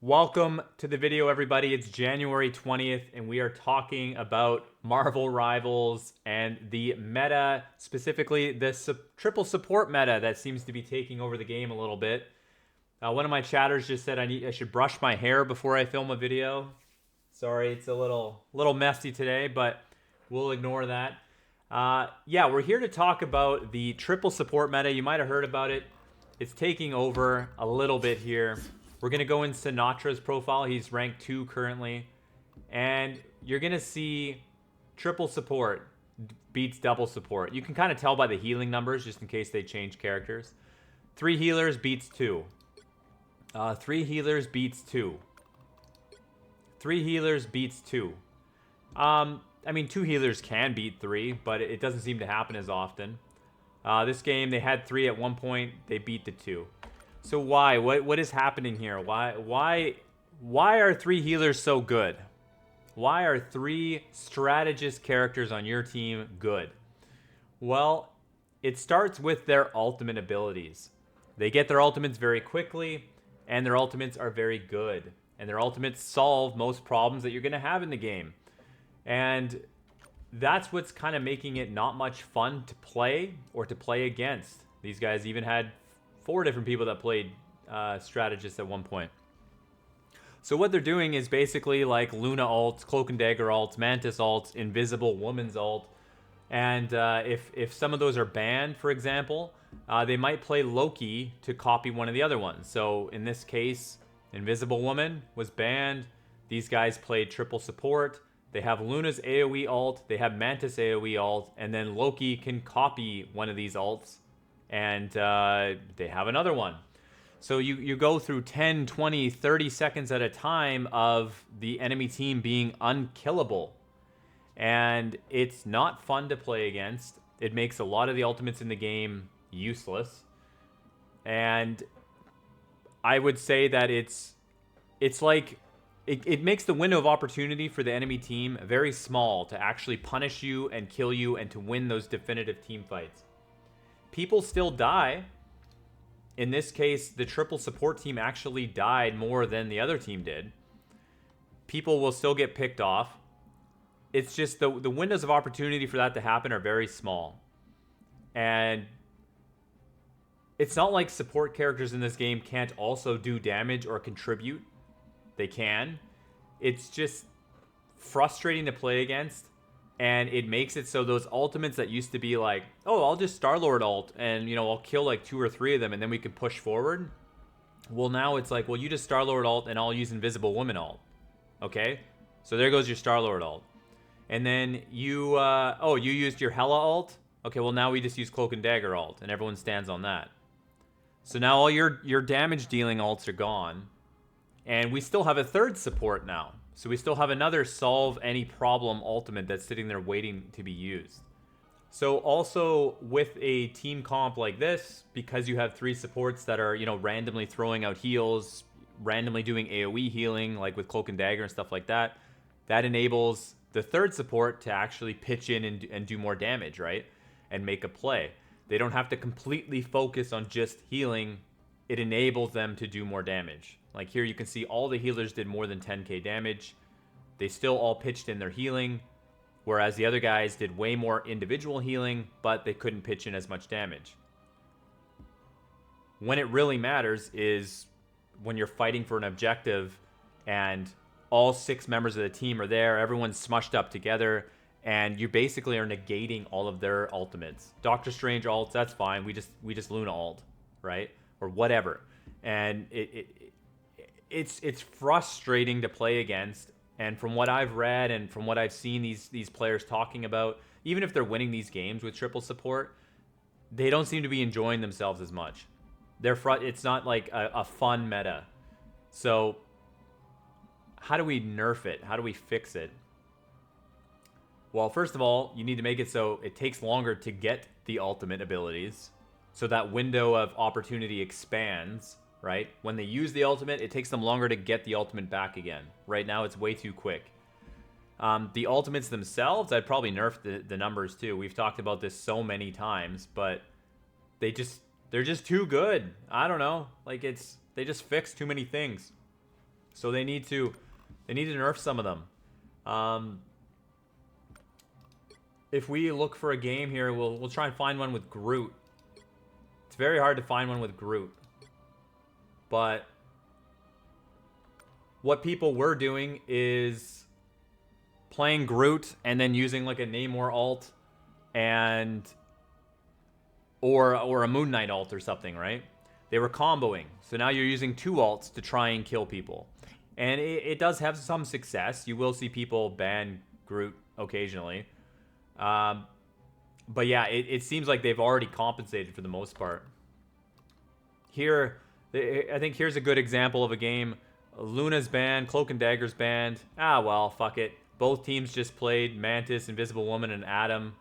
Welcome to the video, everybody. It's January 20th, and we are talking about Marvel Rivals and the meta, specifically the triple support meta that seems to be taking over the game a little bit. One of my chatters just said I should brush my hair before I film a video. Sorry, it's a little messy today, but we'll ignore that. Yeah, we're here to talk about the triple support meta. You might have heard about it. It's taking over a little bit here. We're going to go in Sinatra's profile. He's ranked 2 currently. And you're going to see triple support beats double support. You can kind of tell by the healing numbers just in case they change characters. 3 healers beats 2. 3 healers beats 2. 3 healers beats 2. I mean, 2 healers can beat 3, but it doesn't seem to happen as often. This game, they had 3 at one point. They beat the 2. So why? What is happening here? Why are 3 healers so good? Why are 3 strategist characters on your team good? Well, it starts with their ultimate abilities. They get their ultimates very quickly, and their ultimates are very good. And their ultimates solve most problems that you're going to have in the game. And that's what's kind of making it not much fun to play or to play against. These guys even had 4 different people that played strategists at one point. So what they're doing is basically like Luna ults, Cloak and Dagger ults, Mantis ults, Invisible Woman's ult. And if some of those are banned, for example, they might play Loki to copy one of the other ones. So in this case, Invisible Woman was banned. These guys played triple support. They have Luna's AoE ult, they have Mantis AoE ult, and then Loki can copy one of these ults. And they have another one. So you go through 10, 20, 30 seconds at a time of the enemy team being unkillable. And it's not fun to play against. It makes a lot of the ultimates in the game useless. And I would say that it's like it makes the window of opportunity for the enemy team very small to actually punish you and kill you and to win those definitive team fights. People still die. In this case, the triple support team actually died more than the other team did. People will still get picked off. It's just the windows of opportunity for that to happen are very small. And it's not like support characters in this game can't also do damage or contribute. They can. It's just frustrating to play against. And it makes it so those ultimates that used to be like, oh, I'll just Star-Lord ult and, I'll kill like 2 or 3 of them and then we can push forward. Well, now it's like, well, you just Star-Lord ult and I'll use Invisible Woman ult. Okay? So there goes your Star-Lord ult. And then you used your Hela ult? Okay, well, now we just use Cloak and Dagger ult and everyone stands on that. So now all your damage dealing ults are gone. And we still have a third support now. So we still have another solve any problem ultimate that's sitting there waiting to be used. So also with a team comp like this, because you have 3 supports that are, randomly throwing out heals, randomly doing AoE healing, like with Cloak and Dagger and stuff like that, that enables the third support to actually pitch in and do more damage, right? And make a play. They don't have to completely focus on just healing. It enables them to do more damage. Like here you can see all the healers did more than 10k damage. They still all pitched in their healing, whereas the other guys did way more individual healing, but they couldn't pitch in as much damage. When it really matters is when you're fighting for an objective and all 6 members of the team are there, everyone's smushed up together, and you basically are negating all of their ultimates. Doctor Strange ults, that's fine. We just Luna ult, right? Or whatever. And it's frustrating to play against. And from what I've read and from what I've seen these players talking about, even if they're winning these games with triple support, they don't seem to be enjoying themselves as much. It's not like a fun meta. So how do we nerf it? How do we fix it? Well, first of all, you need to make it so it takes longer to get the ultimate abilities. So that window of opportunity expands, right? When they use the ultimate, it takes them longer to get the ultimate back again. Right now, it's way too quick. The ultimates themselves, I'd probably nerf the numbers too. We've talked about this so many times, but they're just too good. I don't know. Like they just fix too many things. So they need to nerf some of them. If we look for a game here, we'll try and find one with Groot. It's very hard to find one with Groot. But what people were doing is playing Groot and then using like a Namor ult and or a Moon Knight ult or something, right? They were comboing. So now you're using 2 ults to try and kill people. And it does have some success. You will see people ban Groot occasionally. But yeah, it seems like they've already compensated for the most part. Here, I think here's a good example of a game. Luna's banned, Cloak and Dagger's banned. Ah, well, fuck it. Both teams just played Mantis, Invisible Woman, and Adam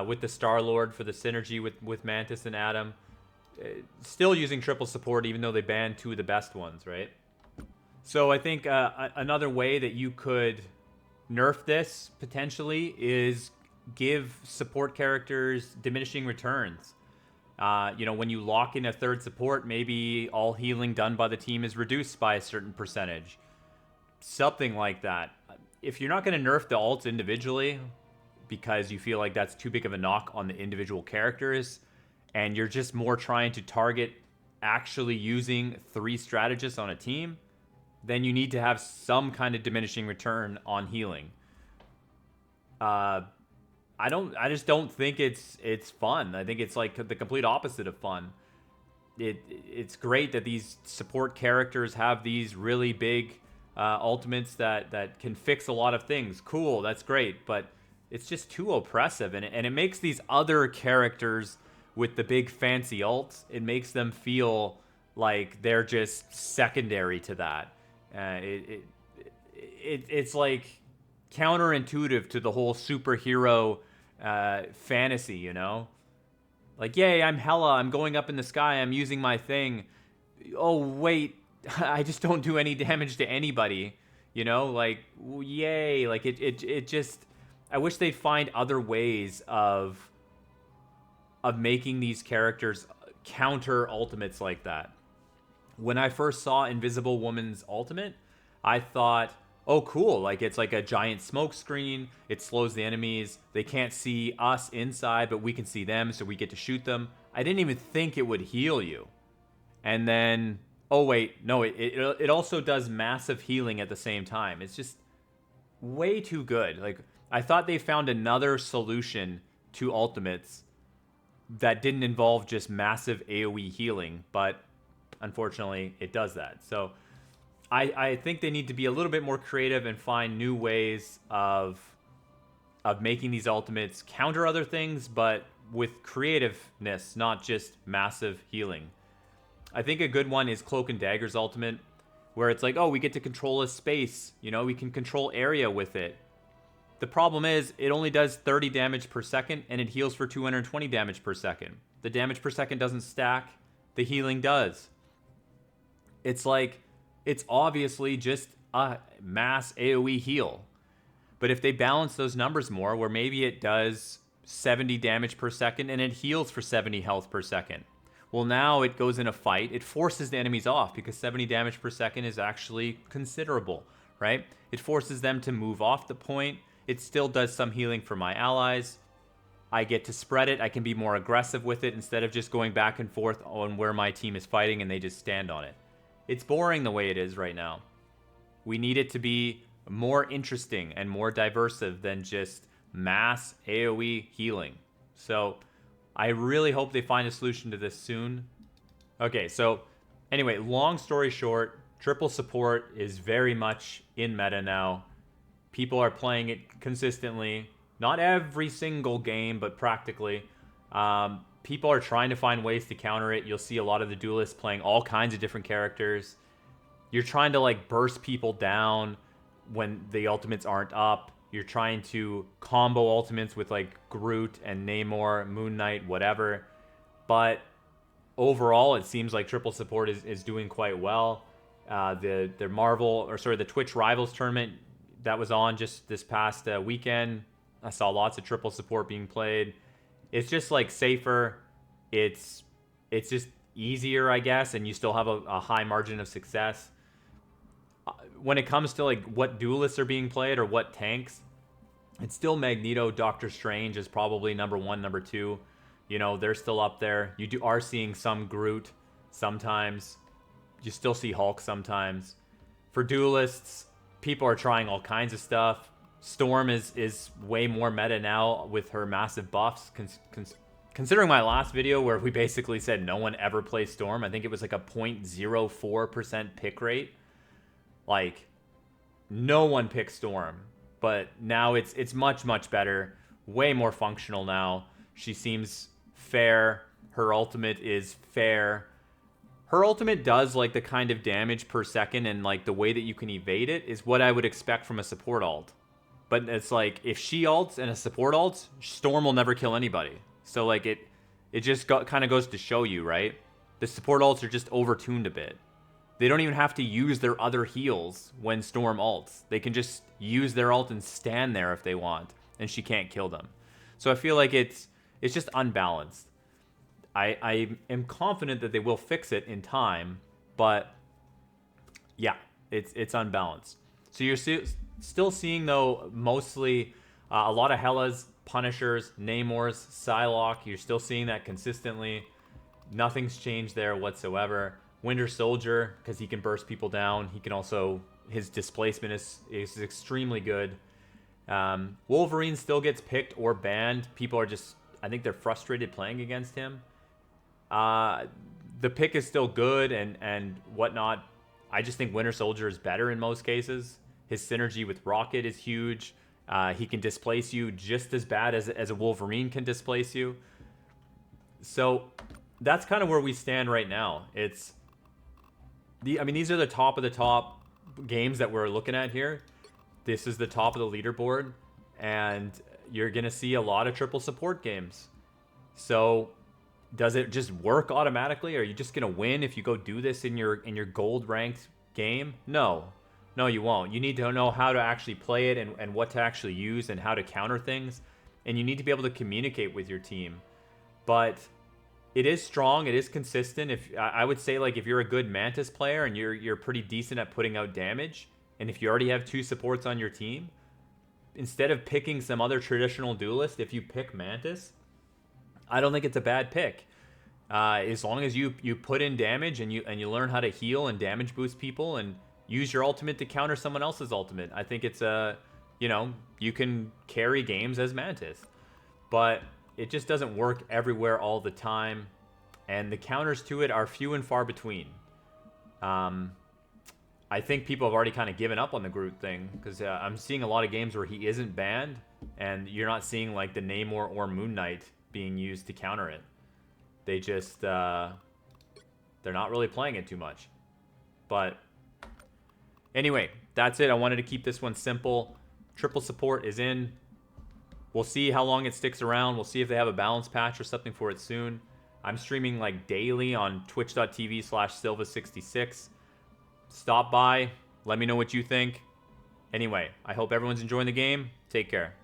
with the Star-Lord for the synergy with Mantis and Adam. Still using triple support even though they banned 2 of the best ones, right? So I think another way that you could nerf this, potentially, is give support characters diminishing returns. When you lock in a 3rd support, maybe all healing done by the team is reduced by a certain percentage. Something like that. If you're not going to nerf the ults individually because you feel like that's too big of a knock on the individual characters, and you're just more trying to target actually using 3 strategists on a team, then you need to have some kind of diminishing return on healing. I just don't think it's fun. I think it's like the complete opposite of fun. It's great that these support characters have these really big ultimates that can fix a lot of things. Cool, that's great, but it's just too oppressive, and it makes these other characters with the big fancy ults, it makes them feel like they're just secondary to that. It's like counterintuitive to the whole superhero fantasy, you know? Like, yay, I'm Hela, I'm going up in the sky, I'm using my thing. Oh, wait, I just don't do any damage to anybody, you know? Like, yay, like, it just... I wish they'd find other ways of making these characters counter ultimates like that. When I first saw Invisible Woman's ultimate, I thought, oh, cool. Like, it's like a giant smoke screen. It slows the enemies. They can't see us inside, but we can see them, so we get to shoot them. I didn't even think it would heal you. And then, oh, wait, no, it also does massive healing at the same time. It's just way too good. Like, I thought they found another solution to ultimates that didn't involve just massive AoE healing, but unfortunately, it does that. So I think they need to be a little bit more creative and find new ways of making these ultimates counter other things, but with creativeness, not just massive healing. I think a good one is Cloak and Dagger's ultimate, where it's like, oh, we get to control a space. You know, we can control area with it. The problem is, it only does 30 damage per second, and it heals for 220 damage per second. The damage per second doesn't stack. The healing does. It's like, it's obviously just a mass AoE heal. But if they balance those numbers more, where maybe it does 70 damage per second, and it heals for 70 health per second. Well, now it goes in a fight. It forces the enemies off, because 70 damage per second is actually considerable, right? It forces them to move off the point. It still does some healing for my allies. I get to spread it. I can be more aggressive with it instead of just going back and forth on where my team is fighting and they just stand on it. It's boring the way it is right now. We need it to be more interesting and more diversive than just mass AoE healing. So I really hope they find a solution to this soon. Okay, so anyway, long story short, triple support is very much in meta now. People are playing it consistently. Not every single game, but practically. People are trying to find ways to counter it. You'll see a lot of the duelists playing all kinds of different characters. You're trying to like burst people down when the ultimates aren't up. You're trying to combo ultimates with like Groot and Namor, Moon Knight, whatever. But overall, it seems like triple support is doing quite well. The Twitch Rivals tournament that was on just this past weekend, I saw lots of triple support being played. It's just like safer. It's just easier, I guess, and you still have a high margin of success. when it comes to like what duelists are being played or what tanks, it's still Magneto, Doctor Strange is probably number 1, number 2. You know, they're still up there. You are seeing some Groot sometimes. You still see Hulk sometimes. For duelists, people are trying all kinds of stuff. Storm is way more meta now with her massive buffs. Considering my last video where we basically said no one ever plays Storm, I think it was like a 0.04% pick rate. Like, no one picks Storm. But now it's much, much better. Way more functional now. She seems fair. Her ultimate is fair. Her ultimate does like the kind of damage per second, and like the way that you can evade it is what I would expect from a support ult. But it's like, if she ults and a support ults, Storm will never kill anybody. So like it just kind of goes to show you, right? The support ults are just overtuned a bit. They don't even have to use their other heals when Storm ults. They can just use their ult and stand there if they want, and she can't kill them. So I feel like it's just unbalanced. I am confident that they will fix it in time, but yeah, it's unbalanced. So you're still seeing, though, mostly a lot of Hellas, Punishers, Namors, Psylocke. You're still seeing that consistently. Nothing's changed there whatsoever. Winter Soldier, because he can burst people down. He can also, his displacement is extremely good. Wolverine still gets picked or banned. People are just, I think they're frustrated playing against him. The pick is still good and whatnot. I just think Winter Soldier is better in most cases. His synergy with Rocket is huge. He can displace you just as bad as a Wolverine can displace you. So that's kind of where we stand right now. These are the top of the top games that we're looking at here. This is the top of the leaderboard, and you're gonna see a lot of triple support games. So does it just work automatically? Are you just gonna win if you go do this in your gold ranked game? No, you won't. You need to know how to actually play it and what to actually use and how to counter things, and you need to be able to communicate with your team. But it is strong. It is consistent. If I would say, like, if you're a good Mantis player and you're pretty decent at putting out damage, and if you already have 2 supports on your team, instead of picking some other traditional duelist, if you pick Mantis, I don't think it's a bad pick. As long as you put in damage and you learn how to heal and damage boost people and use your ultimate to counter someone else's ultimate, I think it's you can carry games as Mantis. But it just doesn't work everywhere all the time, and the counters to it are few and far between. I think people have already kind of given up on the Groot thing, because I'm seeing a lot of games where he isn't banned, and you're not seeing like the Namor or Moon Knight being used to counter it. They just they're not really playing it too much. But anyway, that's it. I wanted to keep this one simple. Triple support is in. We'll see how long it sticks around. We'll see if they have a balance patch or something for it soon. I'm streaming like daily on twitch.tv/Silva66. Stop by. Let me know what you think. Anyway, I hope everyone's enjoying the game. Take care.